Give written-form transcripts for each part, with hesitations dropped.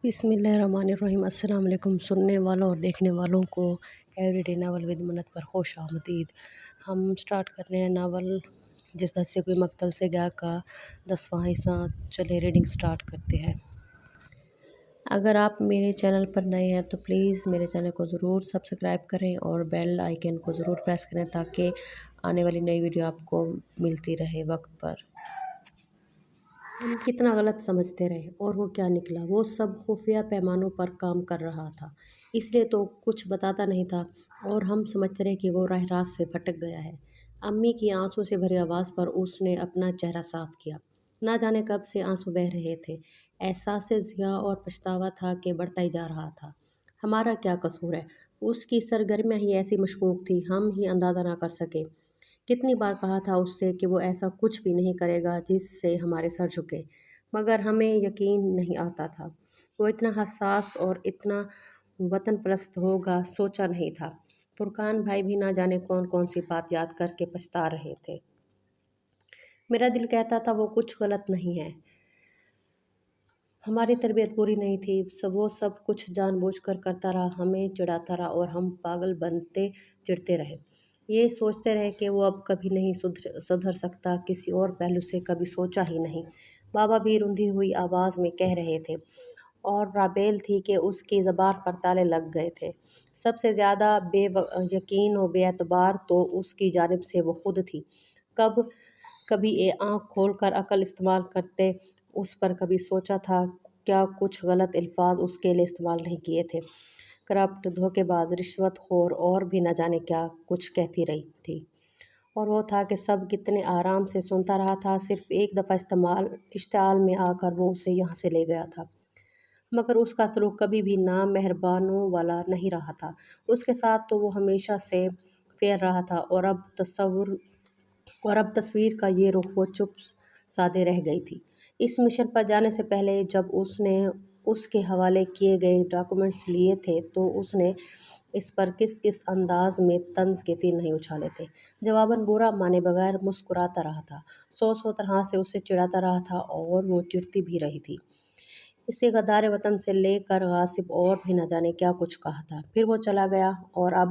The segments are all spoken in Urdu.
بسم اللہ الرحمن الرحیم۔ السلام علیکم سننے والوں اور دیکھنے والوں کو ایوری ڈے ناول ود منت پر خوش آمدید۔ ہم سٹارٹ کر رہے ہیں ناول جس دس سے کوئی مقتل سے گیا کا 10واں حصہ۔ چلے ریڈنگ سٹارٹ کرتے ہیں۔ اگر آپ میرے چینل پر نئے ہیں تو پلیز میرے چینل کو ضرور سبسکرائب کریں اور بیل آئیکن کو ضرور پریس کریں تاکہ آنے والی نئی ویڈیو آپ کو ملتی رہے وقت پر۔ ہم کتنا غلط سمجھتے رہے اور وہ کیا نکلا، وہ سب خفیہ پیمانوں پر کام کر رہا تھا، اس لیے تو کچھ بتاتا نہیں تھا اور ہم سمجھتے رہے کہ وہ راہ راست سے بھٹک گیا ہے۔ امی کی آنسوں سے بھری آواز پر اس نے اپنا چہرہ صاف کیا۔ نہ جانے کب سے آنسو بہہ رہے تھے، احساس ضیاع اور پچھتاوا تھا کہ بڑھتا ہی جا رہا تھا۔ ہمارا کیا قصور ہے؟ اس کی سرگرمیاں ہی ایسی مشکوک تھی، ہم ہی اندازہ نہ کر سکے۔ کتنی بار کہا تھا اس سے کہ وہ ایسا کچھ بھی نہیں کرے گا جس سے ہمارے سر جھکے، مگر ہمیں یقین نہیں آتا تھا۔ وہ اتنا حساس اور اتنا وطن پرست ہوگا سوچا نہیں تھا۔ فرقان بھائی بھی نہ جانے کون کون سی بات یاد کر کے پچھتا رہے تھے۔ میرا دل کہتا تھا وہ کچھ غلط نہیں ہے، ہماری تربیت پوری نہیں تھی، وہ سب کچھ جان بوجھ کر کرتا رہا، ہمیں چڑھاتا رہا اور ہم پاگل بنتے چڑھتے رہے۔ یہ سوچتے رہے کہ وہ اب کبھی نہیں سدھر سکتا، کسی اور پہلو سے کبھی سوچا ہی نہیں۔ بابا بھی رندھی ہوئی آواز میں کہہ رہے تھے اور رابیل تھی کہ اس کی زبان پر تالے لگ گئے تھے۔ سب سے زیادہ بے یقین و بے اعتبار تو اس کی جانب سے وہ خود تھی۔ کبھی آنکھ کھول کر عقل استعمال کرتے اس پر کبھی سوچا تھا کیا کچھ غلط الفاظ اس کے لیے استعمال نہیں کیے تھے۔ کرپٹ، دھوکے باز، رشوت خور اور بھی نہ جانے کیا کچھ کہتی رہی تھی۔ اور وہ تھا کہ سب کتنے آرام سے سنتا رہا تھا، صرف ایک دفعہ اشتعال میں آ کر وہ اسے یہاں سے لے گیا تھا، مگر اس کا سلوک کبھی بھی نامہربانوں والا نہیں رہا تھا۔ اس کے ساتھ تو وہ ہمیشہ سے فیئر رہا تھا اور اب تصویر کا یہ رخ وہ چپ سادے رہ گئی تھی۔ اس مشن پر جانے سے پہلے جب اس نے اس کے حوالے کیے گئے ڈاکیومنٹس لیے تھے تو اس نے اس پر کس انداز میں طنز کے تیر نہیں اچھالے تھے۔ جواباً برا مانے بغیر مسکراتا رہا تھا، سو طرح سے اسے چڑھاتا رہا تھا اور وہ چڑھتی بھی رہی تھی۔ اسے غدار وطن سے لے کر غاصب اور بھی نہ جانے کیا کچھ کہا تھا۔ پھر وہ چلا گیا اور اب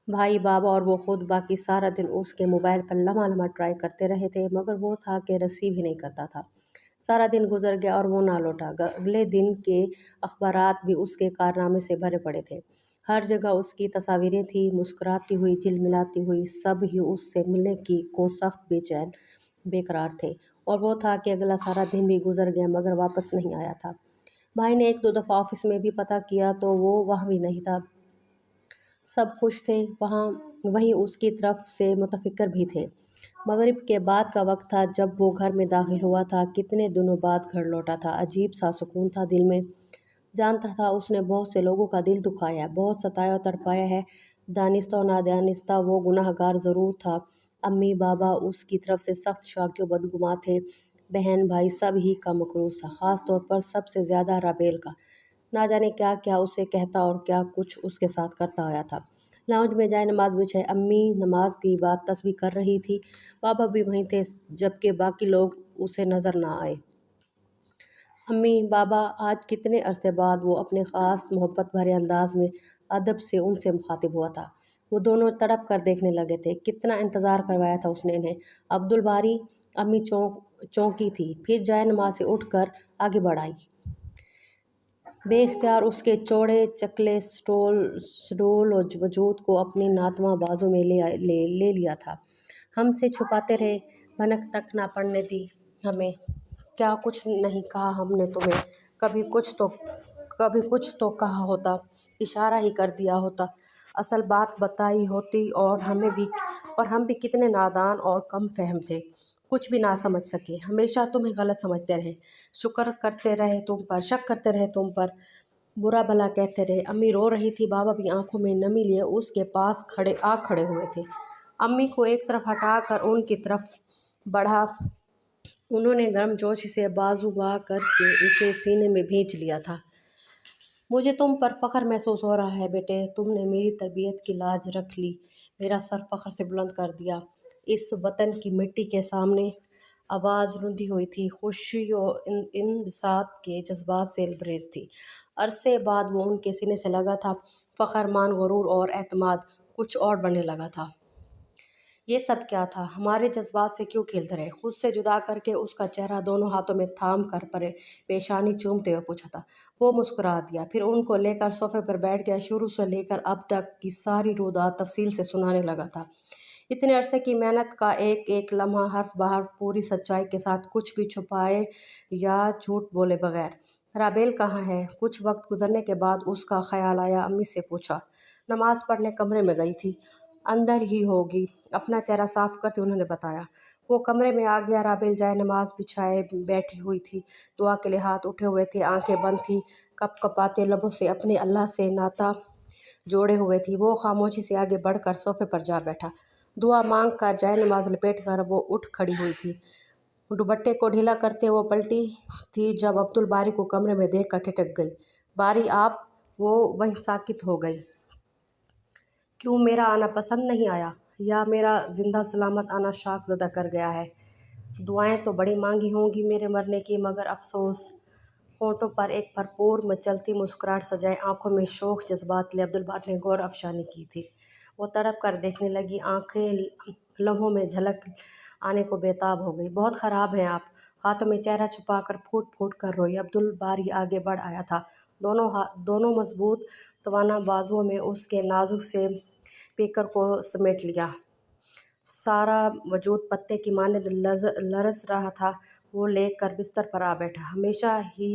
بھائی، بابا اور وہ خود باقی سارا دن اس کے موبائل پر لمحہ ٹرائی کرتے رہے تھے، مگر وہ تھا کہ ریسیو ہی نہیں کرتا تھا۔ سارا دن گزر گیا اور وہ نہ لوٹا۔ اگلے دن کے اخبارات بھی اس کے کارنامے سے بھرے پڑے تھے، ہر جگہ اس کی تصاویریں تھیں، مسکراتی ہوئی، جھلملاتی ہوئی، سب ہی اس سے ملنے کو سخت بے چین بے قرار تھے۔ اور وہ تھا کہ اگلا سارا دن بھی گزر گیا مگر واپس نہیں آیا تھا۔ بھائی نے ایک دو دفعہ آفس میں بھی پتہ کیا تو وہ وہاں بھی نہیں تھا۔ سب خوش تھے، وہیں اس کی طرف سے متفکر بھی تھے۔ مغرب کے بعد کا وقت تھا جب وہ گھر میں داخل ہوا تھا، کتنے دنوں بعد گھر لوٹا تھا۔ عجیب سا سکون تھا دل میں۔ جانتا تھا اس نے بہت سے لوگوں کا دل دکھایا ہے، بہت ستایا و تڑپایا ہے، دانستہ و نادانستہ وہ گناہ گار ضرور تھا۔ امی بابا اس کی طرف سے سخت شاکی و بدگماں تھے، بہن بھائی سب ہی کا مکروہ تھا، خاص طور پر سب سے زیادہ رابیل کا۔ نہ جانے کیا کیا اسے کہتا اور کیا کچھ اس کے ساتھ کرتا آیا تھا۔ لاؤنج میں جائے نماز بچھائے امی نماز کی بات تسبیح کر رہی تھی، بابا بھی وہیں تھے جبکہ باقی لوگ اسے نظر نہ آئے۔ امی بابا آج کتنے عرصے بعد وہ اپنے خاص محبت بھرے انداز میں ادب سے ان سے مخاطب ہوا تھا۔ وہ دونوں تڑپ کر دیکھنے لگے تھے، کتنا انتظار کروایا تھا اس نے انہیں۔ عبدالباری امی چونکی تھی، پھر جائے نماز سے اٹھ کر آگے بڑھ آئی۔ بے اختیار اس کے چوڑے چکلے سڈول وجود کو اپنی ناتواں بازوں میں لے لیا تھا۔ ہم سے چھپاتے رہے، بھنک تک نہ پڑنے دی ہمیں۔ کیا کچھ نہیں کہا ہم نے تمہیں؟ کبھی کچھ تو کہا ہوتا، اشارہ ہی کر دیا ہوتا، اصل بات بتائی ہوتی، اور ہم بھی کتنے نادان اور کم فہم تھے، کچھ بھی نہ سمجھ سکے، ہمیشہ تمہیں غلط سمجھتے رہے، شک کرتے رہے تم پر، برا بھلا کہتے رہے۔ امی رو رہی تھی، بابا بھی آنکھوں میں نمی لیے اس کے پاس کھڑے ہوئے تھے۔ امی کو ایک طرف ہٹا کر ان کی طرف بڑھا، انہوں نے گرم جوش سے بازو باں کر کے اسے سینے میں بھینچ لیا تھا۔ مجھے تم پر فخر محسوس ہو رہا ہے بیٹے، تم نے میری تربیت کی لاج رکھ لی، میرا سر فخر سے بلند کر دیا اس وطن کی مٹی کے سامنے۔ آواز رندی ہوئی تھی، خوشی اور انبساط کے جذبات سے لبریز تھی۔ عرصے بعد وہ ان کے سینے سے لگا تھا، فخر، مان، غرور اور اعتماد کچھ اور بننے لگا تھا۔ یہ سب کیا تھا؟ ہمارے جذبات سے کیوں کھیلتے رہے؟ خود سے جدا کر کے اس کا چہرہ دونوں ہاتھوں میں تھام کر پیشانی چومتے ہوئے پوچھا تھا۔ وہ مسکرا دیا، پھر ان کو لے کر صوفے پر بیٹھ گیا، شروع سے لے کر اب تک کی ساری رویداد تفصیل سے سنانے لگا تھا۔ اتنے عرصے کی محنت کا ایک ایک لمحہ، حرف بحرف، پوری سچائی کے ساتھ، کچھ بھی چھپائے یا جھوٹ بولے بغیر۔ رابیل کہاں ہے؟ کچھ وقت گزرنے کے بعد اس کا خیال آیا، امی سے پوچھا۔ نماز پڑھنے کمرے میں گئی تھی، اندر ہی ہوگی، اپنا چہرہ صاف کرتے انہوں نے بتایا۔ وہ کمرے میں آ گیا۔ رابیل جائے نماز بچھائے بیٹھی ہوئی تھی، دعا کے لیے ہاتھ اٹھے ہوئے تھے، آنکھیں بند تھیں، کپ کپاتے لبوں سے اپنے اللہ سے ناطہ جوڑے ہوئے تھی۔ وہ خاموشی سے آگے بڑھ کر صوفے پر جا بیٹھا۔ دعا مانگ کر جائے نماز لپیٹ کر وہ اٹھ کھڑی ہوئی تھی، دوپٹے کو ڈھیلا کرتے وہ پلٹی تھی جب عبدالباری کو کمرے میں دیکھ کر ٹھٹک گئی۔ باری آپ! وہ وہیں ساکت ہو گئی۔ کیوں میرا آنا پسند نہیں آیا؟ یا میرا زندہ سلامت آنا شاک زدہ کر گیا ہے؟ دعائیں تو بڑی مانگی ہوں گی میرے مرنے کی، مگر افسوس۔ ہونٹوں پر ایک بھرپور مچلتی مسکراہٹ سجائے، آنکھوں میں شوخ جذبات لیے عبدالباری نے غور افشانی کی تھی۔ وہ تڑپ کر دیکھنے لگی، آنکھیں لمحوں میں جھلک آنے کو بےتاب ہو گئی۔ بہت خراب ہیں آپ! ہاتھوں میں چہرہ چھپا کر پھوٹ پھوٹ کر روئی۔ عبدالباری آگے بڑھ آیا تھا، دونوں مضبوط توانا بازوؤں میں اس کے نازک سے پیکر کو سمیٹ لیا۔ سارا وجود پتے کی مانند لرز رہا تھا۔ وہ لے کر بستر پر آ بیٹھا۔ ہمیشہ ہی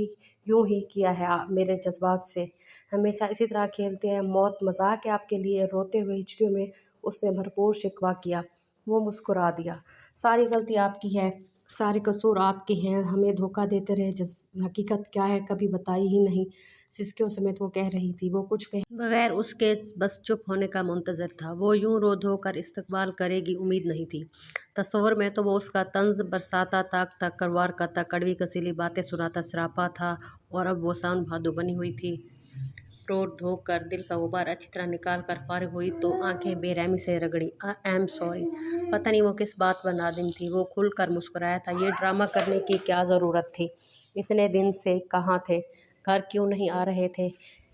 یوں ہی کیا ہے میرے جذبات سے، ہمیشہ اسی طرح کھیلتے ہیں۔ موت مذاق ہے آپ کے لیے؟ روتے ہوئے ہچکیوں میں اس نے بھرپور شکوہ کیا۔ وہ مسکرا دیا۔ ساری غلطی آپ کی ہے، سارے قصور آپ کے ہیں، ہمیں دھوکہ دیتے رہے۔ حقیقت کیا ہے کبھی بتائی ہی نہیں، سسکیوں سمیت وہ کہہ رہی تھی۔ وہ کچھ کہے بغیر اس کے بس چپ ہونے کا منتظر تھا۔ وہ یوں رو دھو کر استقبال کرے گی امید نہیں تھی۔ تصور میں تو وہ اس کا طنز برساتا، تاک تاک کر وار کرتا، کڑوی کسیلی باتیں سناتا سراپا تھا، اور اب وہ ساون بھادو بنی ہوئی تھی۔ رو دھو کر دل کا غبار اچھی طرح نکال کر فارغ ہوئی تو آنکھیں بے رحمی سے رگڑیں۔ I am sorry. پتہ نہیں وہ کس بات پر نادم تھی۔ وہ کھل کر مسکرایا تھا۔ یہ ڈرامہ کرنے کی کیا ضرورت تھی؟ اتنے دن سے کہاں تھے؟ گھر کیوں نہیں آ رہے تھے؟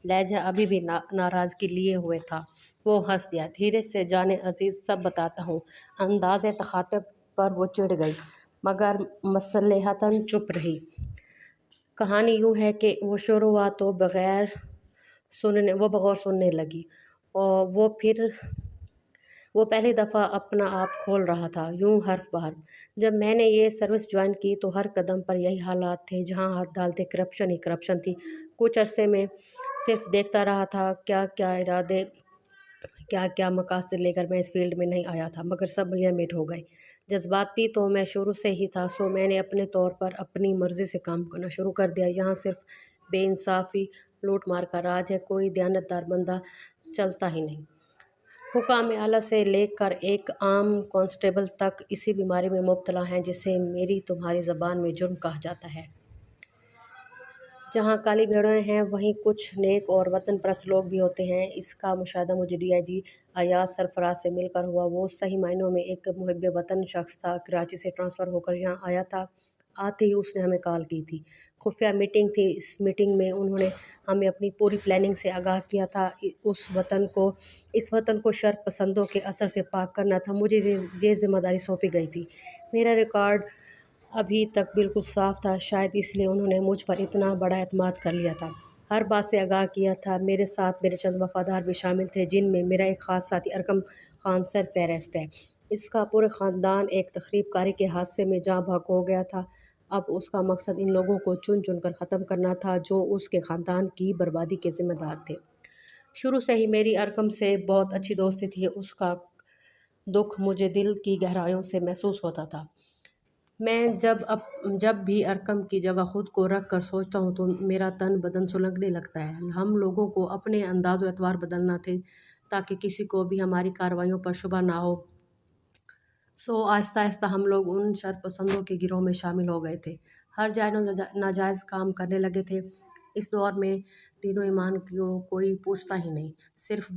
لہجہ ابھی بھی ناراضگی لیے ہوئے تھا۔ وہ ہنس دیا۔ دھیرے سے جانے عزیز، سب بتاتا ہوں۔ انداز تخاطب پر وہ چڑ گئی، مگر مصلحتاً چپ رہی۔ کہانی یوں ہے کہ وہ شروع ہوا تو بغور سننے لگی، اور وہ پہلی دفعہ اپنا آپ کھول رہا تھا، یوں حرف بحرف۔ جب میں نے یہ سروس جوائن کی تو ہر قدم پر یہی حالات تھے، جہاں ہاتھ ڈالتے کرپشن ہی کرپشن تھی۔ کچھ عرصے میں صرف دیکھتا رہا تھا، کیا کیا ارادے، کیا کیا مقاصد لے کر میں اس فیلڈ میں نہیں آیا تھا، مگر سب ملیا ہو گئے۔ جذباتی تو میں شروع سے ہی تھا، سو میں نے اپنے طور پر اپنی مرضی سے کام کرنا شروع کر دیا۔ یہاں صرف بے انصافی، لوٹ مار کا راج ہے، کوئی دیانتدار بندہ چلتا ہی نہیں۔ حکام اعلیٰ سے لے کر ایک عام کانسٹیبل تک اسی بیماری میں مبتلا ہیں جسے میری تمہاری زبان میں جرم کہا جاتا ہے۔ جہاں کالی بھیڑیں ہیں وہیں کچھ نیک اور وطن پرست لوگ بھی ہوتے ہیں۔ اس کا مشاہدہ مجھے ڈی آئی جی ایاز سرفراز سے مل کر ہوا۔ وہ صحیح معنوں میں ایک محب وطن شخص تھا۔ کراچی سے ٹرانسفر ہو کر یہاں آیا تھا۔ آتے ہی اس نے ہمیں کال کی تھی۔ خفیہ میٹنگ تھی۔ اس میٹنگ میں انہوں نے ہمیں اپنی پوری پلاننگ سے آگاہ کیا تھا۔ اس وطن کو شر پسندوں کے اثر سے پاک کرنا تھا۔ مجھے یہ ذمہ داری سونپی گئی تھی۔ میرا ریکارڈ ابھی تک بالکل صاف تھا، شاید اس لیے انہوں نے مجھ پر اتنا بڑا اعتماد کر لیا تھا، ہر بات سے آگاہ کیا تھا۔ میرے ساتھ میرے چند وفادار بھی شامل تھے، جن میں میرا ایک خاص ساتھی ارقم خان سرفہرست ہے۔ اس کا پورا خاندان ایک تخریب کاری کے حادثے میں جاں بحق ہو گیا تھا۔ اب اس کا مقصد ان لوگوں کو چن چن کر ختم کرنا تھا جو اس کے خاندان کی بربادی کے ذمہ دار تھے۔ شروع سے ہی میری ارقم سے بہت اچھی دوستی تھی۔ اس کا دکھ مجھے دل کی گہرائیوں سے محسوس ہوتا تھا۔ میں جب بھی ارقم کی جگہ خود کو رکھ کر سوچتا ہوں تو میرا تن بدن سلگنے لگتا ہے۔ ہم لوگوں کو اپنے انداز و اطوار بدلنا تھے تاکہ کسی کو بھی ہماری کارروائیوں پر شبہ نہ ہو۔ سو آہستہ آہستہ ہم لوگ ان شر پسندوں کے گروہ میں شامل ہو گئے تھے، ہر جائز ناجائز کام کرنے لگے تھے۔ اس دور میں دین و ایمان کو کوئی پوچھتا ہی نہیں، صرف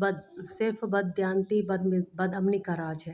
بد دیانتی، بد امنی کا راج ہے۔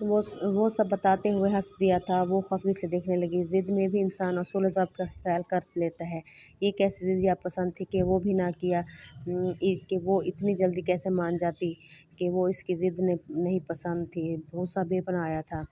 وہ سب بتاتے ہوئے ہنس دیا تھا۔ وہ خفگی سے دیکھنے لگی۔ ضد میں بھی انسان اصول و ضابط کا خیال کر لیتا ہے۔ یہ کیسی ضد یا پسند تھی کہ وہ بھی نہ کیا کہ وہ اتنی جلدی کیسے مان جاتی کہ وہ اس کی ضد نہیں پسند تھی۔ بھروسہ بے پناہ آیا تھا۔